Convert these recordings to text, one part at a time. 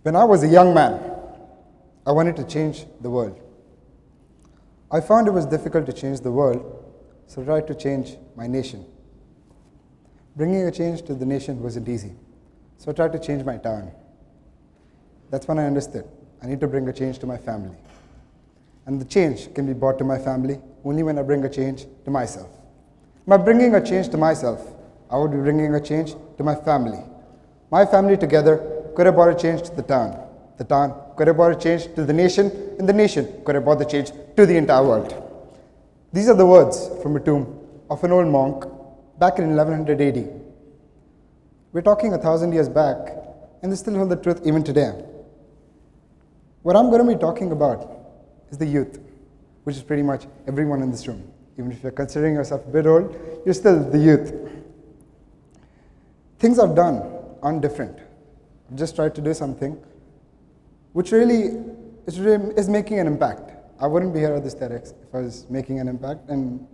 When I was a young man, I wanted to change the world. I found it was difficult to change the world, so I tried to change my nation. Bringing a change to the nation wasn't easy, so I tried to change my town. That's when I understood I need to bring a change to my family. And the change can be brought to my family only when I bring a change to myself. By bringing a change to myself, I would be bringing a change to my family. My family together could have brought a change to the town. The town could have brought a change to the nation, and the nation could have brought the change to the entire world. These are the words from a tomb of an old monk back in 1100 AD. We're talking 1,000 years back, and they still hold the truth even today. What I'm going to be talking about is the youth, which is pretty much everyone in this room. Even if you're considering yourself a bit old, you're still the youth. Things I've done aren't different. I've just tried to do something which really is making an impact. I wouldn't be here at this TEDx if I was making an impact. And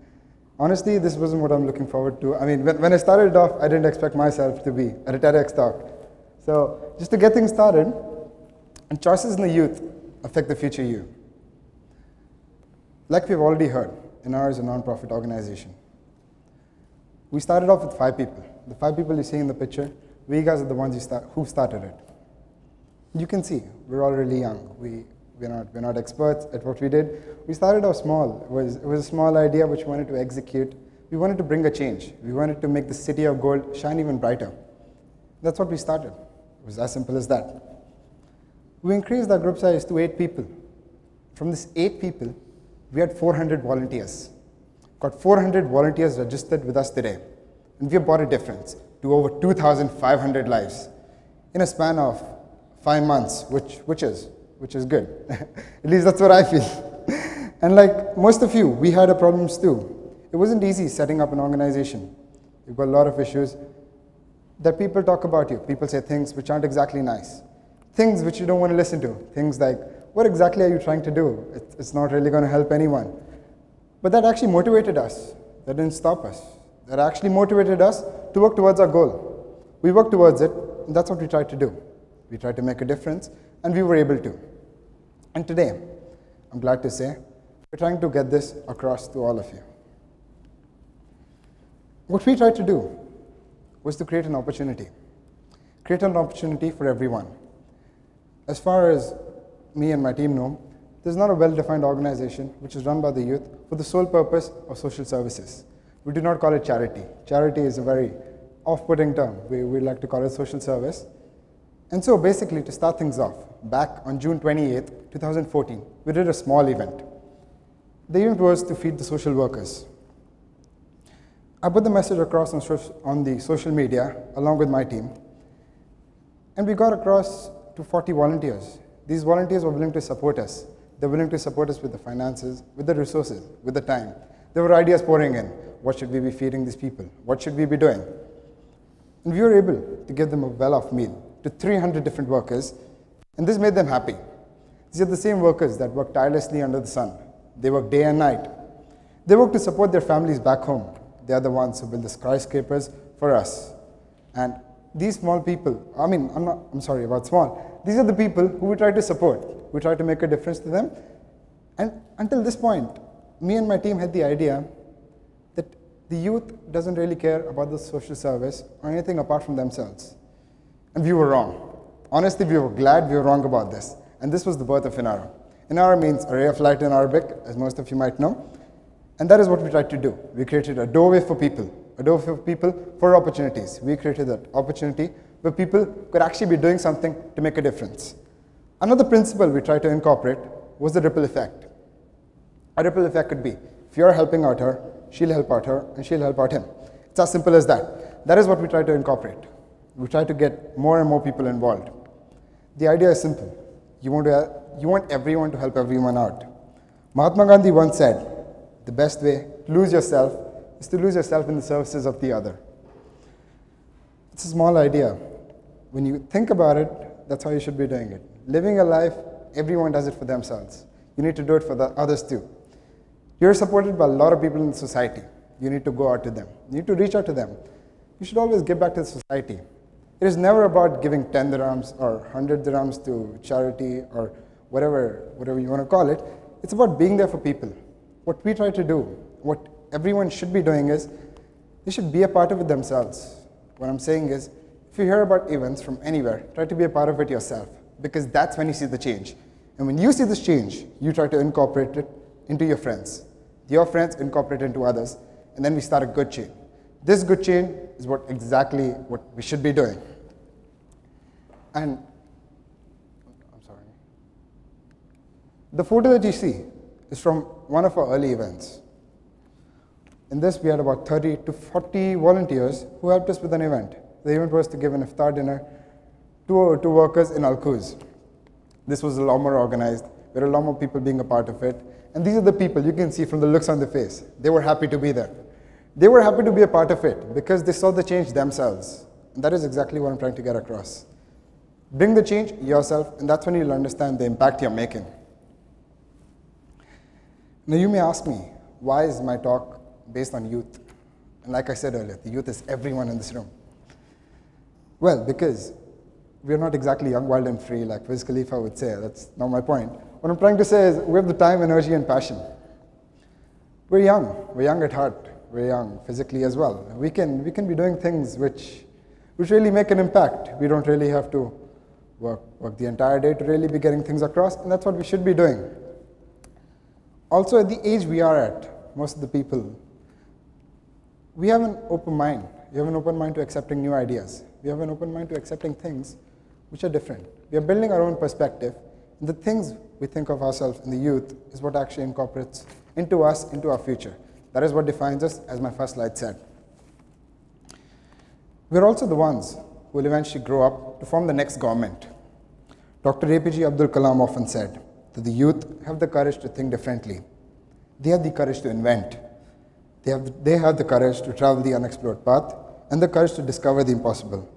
honestly, this wasn't what I'm looking forward to. I mean, when I started off, I didn't expect myself to be at a TEDx talk. So just to get things started, and choices in the youth affect the future you. Like we've already heard, Inara is a non-profit organization. We started off with 5 people. The 5 people you see in the picture, we guys are the ones who started it. You can see, we're all really young. We're not experts at what we did. We started off small. It was a small idea which we wanted to execute. We wanted to bring a change. We wanted to make the city of gold shine even brighter. That's what we started. It was as simple as that. We increased our group size to 8 people. From this 8 people, we had 400 volunteers. Got 400 volunteers registered with us today. And we have brought a difference to over 2,500 lives in a span of 5 months, which is good. At least that's what I feel. And like most of you, we had our problems too. It wasn't easy setting up an organization. You've got a lot of issues that people talk about you. People say things which aren't exactly nice. Things which you don't want to listen to. Things like, what exactly are you trying to do? It's not really going to help anyone. But that actually motivated us. That didn't stop us. That actually motivated us to work towards our goal. We worked towards it, and that's what we tried to do. We tried to make a difference, and we were able to. And today, I'm glad to say, we're trying to get this across to all of you. What we tried to do was to create an opportunity. Create an opportunity for everyone. As far as me and my team know, there's not a well-defined organization which is run by the youth for the sole purpose of social services. We do not call it charity. Charity is a very off-putting term. We like to call it social service. And so basically, to start things off, back on June 28th, 2014, we did a small event. The event was to feed the social workers. I put the message across on the social media along with my team, and we got across to 40 volunteers. These volunteers were willing to support us. They're willing to support us with the finances, with the resources, with the time. There were ideas pouring in. What should we be feeding these people? What should we be doing? And we were able to give them a well-off meal to 300 different workers, and this made them happy. These are the same workers that work tirelessly under the sun. They work day and night. They work to support their families back home. They are the ones who build the skyscrapers for us. And these small people, I'm sorry about small, these are the people who we try to support. We try to make a difference to them. And until this point, me and my team had the idea that the youth doesn't really care about the social service or anything apart from themselves. And we were wrong. Honestly, we were glad we were wrong about this. And this was the birth of Inara. Inara means a ray of light in Arabic, as most of you might know. And that is what we tried to do. We created a doorway for people. A doorway for people for opportunities. We created that opportunity where people could actually be doing something to make a difference. Another principle we tried to incorporate was the ripple effect. A ripple effect could be, if you're helping out her, she'll help out her, and she'll help out him. It's as simple as that. That is what we try to incorporate. We try to get more and more people involved. The idea is simple. You want everyone to help everyone out. Mahatma Gandhi once said, the best way to lose yourself is to lose yourself in the services of the other. It's a small idea. When you think about it, that's how you should be doing it. Living a life, everyone does it for themselves. You need to do it for the others too. You're supported by a lot of people in society. You need to go out to them. You need to reach out to them. You should always give back to the society. It is never about giving 10 dirhams or 100 dirhams to charity or whatever you want to call it. It's about being there for people. What we try to do, what everyone should be doing is, they should be a part of it themselves. What I'm saying is, if you hear about events from anywhere, try to be a part of it yourself, because that's when you see the change. And when you see this change, you try to incorporate it into your friends. Your friends incorporate it into others, and then we start a good chain. This good chain is exactly what we should be doing. And I'm sorry. The photo that you see is from one of our early events. In this, we had about 30 to 40 volunteers who helped us with an event. The event was to give an iftar dinner to workers in Al Quoz. This was a lot more organized. There were a lot more people being a part of it. And these are the people you can see from the looks on their face. They were happy to be there. They were happy to be a part of it because they saw the change themselves. And that is exactly what I'm trying to get across. Bring the change yourself, and that's when you'll understand the impact you're making. Now you may ask me, why is my talk based on youth? And like I said earlier, the youth is everyone in this room. Well, because we're not exactly young, wild, and free like Wiz Khalifa would say. That's not my point. What I'm trying to say is we have the time, energy, and passion. We're young. We're young at heart. We're young physically as well. We can be doing things which really make an impact. We don't really have to work the entire day to really be getting things across, and that's what we should be doing. Also, at the age we are at, most of the people, we have an open mind. We have an open mind to accepting new ideas. We have an open mind to accepting things which are different. We are building our own perspective. And the things we think of ourselves in the youth is what actually incorporates into us, into our future. That is what defines us, as my first slide said. We're also the ones who will eventually grow up to form the next government. Dr. APJ Abdul Kalam often said that the youth have the courage to think differently. They have the courage to invent. They have the courage to travel the unexplored path and the courage to discover the impossible.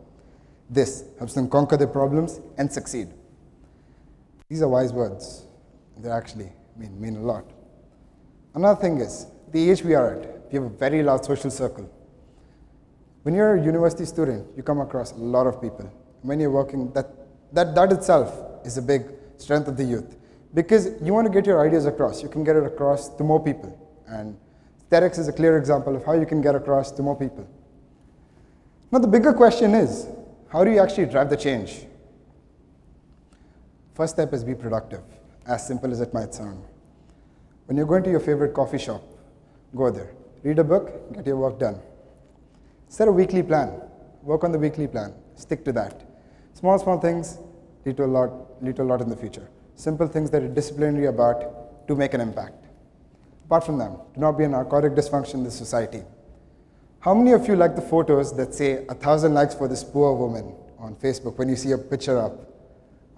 This helps them conquer their problems and succeed. These are wise words. They actually mean a lot. Another thing is, the age we are at, we have a very large social circle. When you're a university student, you come across a lot of people. When you're working, that itself is a big strength of the youth. Because you want to get your ideas across. You can get it across to more people. And TEDx is a clear example of how you can get across to more people. Now the bigger question is, how do you actually drive the change? First step is be productive, as simple as it might sound. When you're going to your favorite coffee shop, go there. Read a book, get your work done. Set a weekly plan. Work on the weekly plan. Stick to that. Small things lead to a lot in the future. Simple things that you're disciplinary about to make an impact. Apart from them, do not be a narcotic dysfunction in this society. How many of you like the photos that say 1,000 likes for this poor woman on Facebook when you see a picture up?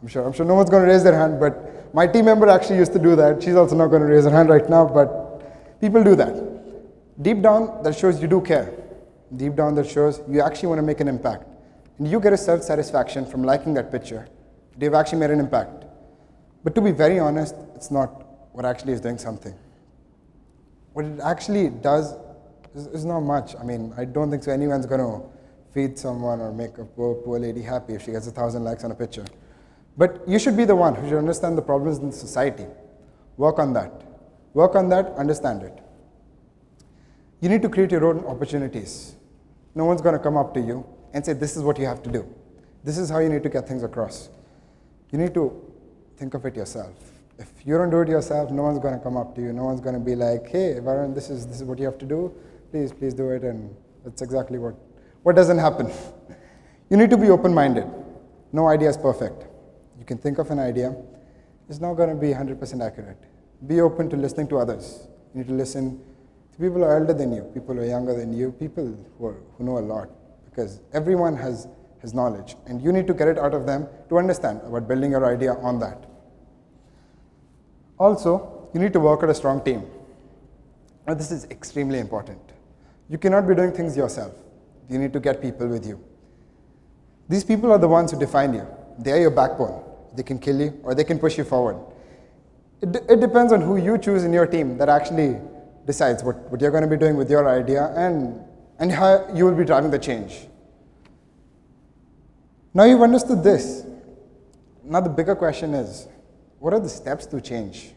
I'm sure no one's going to raise their hand, but my team member actually used to do that. She's also not going to raise her hand right now, but people do that. Deep down, that shows you do care. Deep down, that shows you actually want to make an impact. And you get a self-satisfaction from liking that picture. They've actually made an impact. But to be very honest, it's not what actually is doing something. What it actually does is not much. I mean, I don't think so anyone's going to feed someone or make a poor lady happy if she gets 1,000 likes on a picture. But you should be the one who should understand the problems in society. Work on that. Work on that, understand it. You need to create your own opportunities. No one's going to come up to you and say, this is what you have to do. This is how you need to get things across. You need to think of it yourself. If you don't do it yourself, no one's going to come up to you. No one's going to be like, hey, Varun, this is what you have to do. Please do it. And that's exactly what doesn't happen. You need to be open-minded. No idea is perfect. You can think of an idea. It's not going to be 100% accurate. Be open to listening to others. You need to listen to people who are elder than you, people who are younger than you, people who know a lot. Because everyone has knowledge. And you need to get it out of them to understand about building your idea on that. Also, you need to work at a strong team. Now, this is extremely important. You cannot be doing things yourself. You need to get people with you. These people are the ones who define you. They are your backbone. They can kill you or they can push you forward. It depends on who you choose in your team that actually decides what you're going to be doing with your idea and how you will be driving the change. Now you've understood this. Now the bigger question is, what are the steps to change?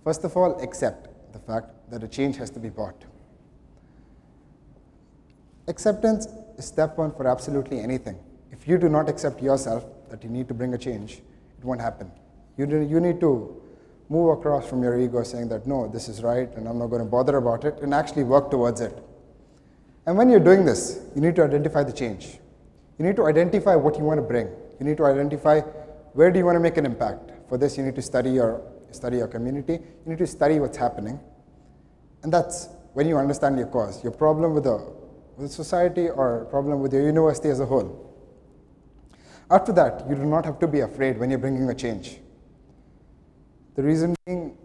First of all, accept the fact that a change has to be brought. Acceptance is step one for absolutely anything. If you do not accept yourself that you need to bring a change, it won't happen. You need to move across from your ego saying that, no, this is right and I'm not going to bother about it, and actually work towards it. And when you're doing this, you need to identify the change. You need to identify what you want to bring. You need to identify where do you want to make an impact. For this, you need to study your community. You need to study what's happening. And that's when you understand your cause, your problem with the society or problem with your university as a whole. After that, you do not have to be afraid when you're bringing a change. The reason being,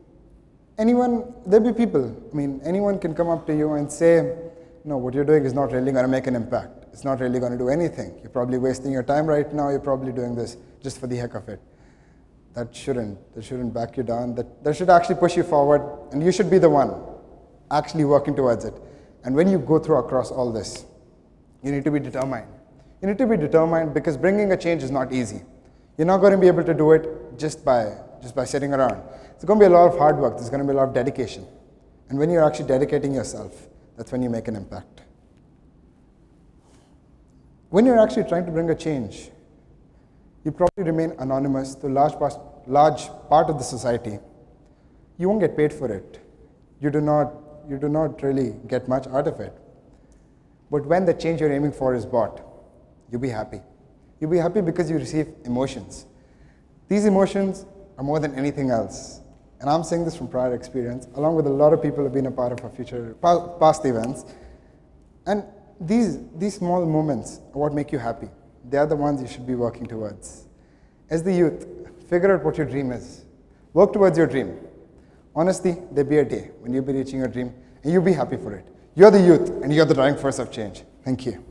there'll be people, anyone can come up to you and say, no, what you're doing is not really going to make an impact. It's not really going to do anything. You're probably wasting your time right now. You're probably doing this just for the heck of it. That shouldn't back you down. That should actually push you forward, and you should be the one actually working towards it. And when you go through across all this, you need to be determined. You need to be determined because bringing a change is not easy. You're not going to be able to do it just by sitting around. It's going to be a lot of hard work. There's going to be a lot of dedication. And when you're actually dedicating yourself, that's when you make an impact. When you're actually trying to bring a change, you probably remain anonymous to a large part of the society. You won't get paid for it. You do not really get much out of it. But when the change you're aiming for is bought, you'll be happy. You'll be happy because you receive emotions. These emotions are more than anything else. And I'm saying this from prior experience, along with a lot of people who have been a part of our past events. And these small moments are what make you happy. They are the ones you should be working towards. As the youth, figure out what your dream is. Work towards your dream. Honestly, there'll be a day when you'll be reaching your dream and you'll be happy for it. You're the youth and you're the driving force of change. Thank you.